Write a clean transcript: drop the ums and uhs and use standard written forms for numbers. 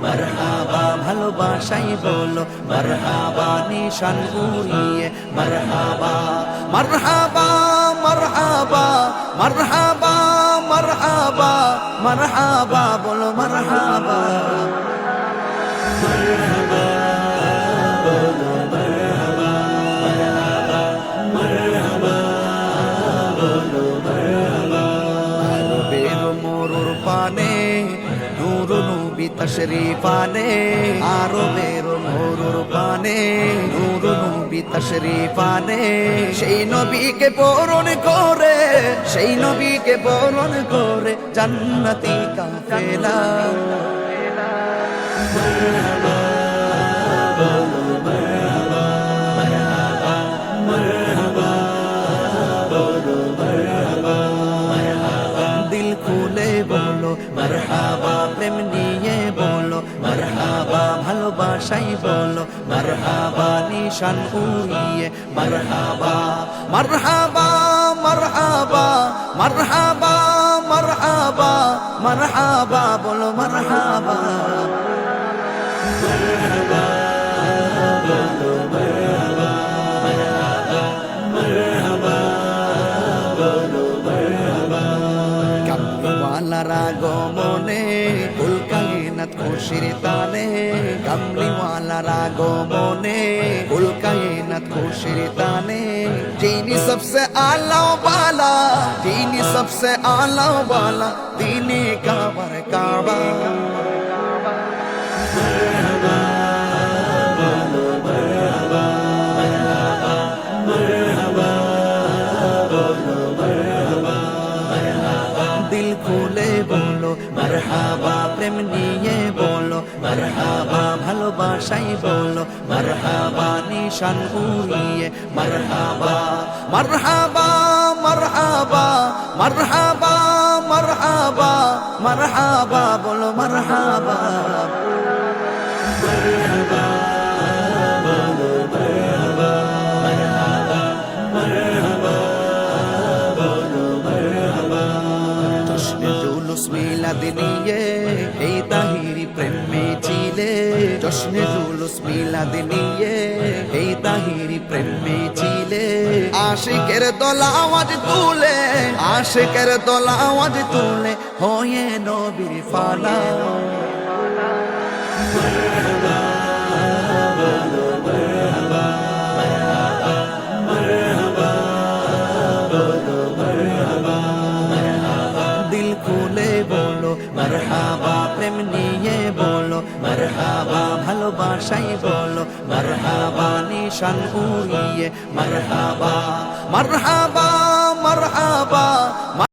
মারহাবা ভালোবাসাই বলো মারহাবা নিশান উড়িয়ে মারহাবা মারহাবা মারহাবা মারহাবা মারহাবা মারহাবা বলো মারহাবা মারহাবা বলো মারহাবা মারহাবা বলো মারহাবা আরবের মরুর পানে নূর নবী তশরীফ আনে আরবের মরুর পানে নূর নবী তশরীফ আনে সেই নবীকে বরণ করে সেই নবীকে বরণ করে জান্নাতি কাফেলা মারহাবা বলো মারহাবা মারহাবা মারহাবা বলো মারহাবা মারহাবা দিল খুলে বলো মারহাবা প্রেম নিয়ে বলো মারহাবা ভালোবাসাই বলো মারহাবা নিশান উড়িয়ে মারহাবা মারহাবা মারহাবা মারহাবা মারহাবা মারহাবা বলো মারহাবা মারহাবা বলো মারহাবা মারহাবা বলো মারহাবা কামলিওয়ালারা গমনে কুল কায়নাত খুশির তানে কামলিওয়ালারা গমনে কুল কায়নাত খুশির তানে যিনি सबसे आला वाला যিনি सबसे आला वाला दीने काबर काबा মারহাবা বলো মারহাবা মারহাবা বলো মারহাবা মারহাবা দিল খুলে বলো মারহাবা প্রেম নিয়ে বলো মারহাবা ভালোবাসাই বলো মারহাবা নিশান উড়িয়ে মারহাবা মারহাবা মারহাবা মারহাবা মারহাবা মারহাবা বলো মারহাবা মারহাবা বলো মারহাবা মারহাবা বলো মারহাবা জশ্নে জুলুস মিলাদ নিয়ে এই তাহিরি প্রেম মিছিলে জশ্নে জুলুস মিলাদ নিয়ে এই তাহিরি প্রেম মিছিলে আশিকের দল আওয়াজ তুলে আশিকের দল আওয়াজ তুলে হয়ে নবীর ফালা মারহাবা বলো মারহাবা মারহাবা বলো মারহাবা মারহাবা দিল খুলে বলো মারহাবা প্রেম নিয়ে বলো মারহাবা ভালোবাসাই বলো মারহাবা নিশান উড়িয়ে মারহাবা মারহাবা মারহাবা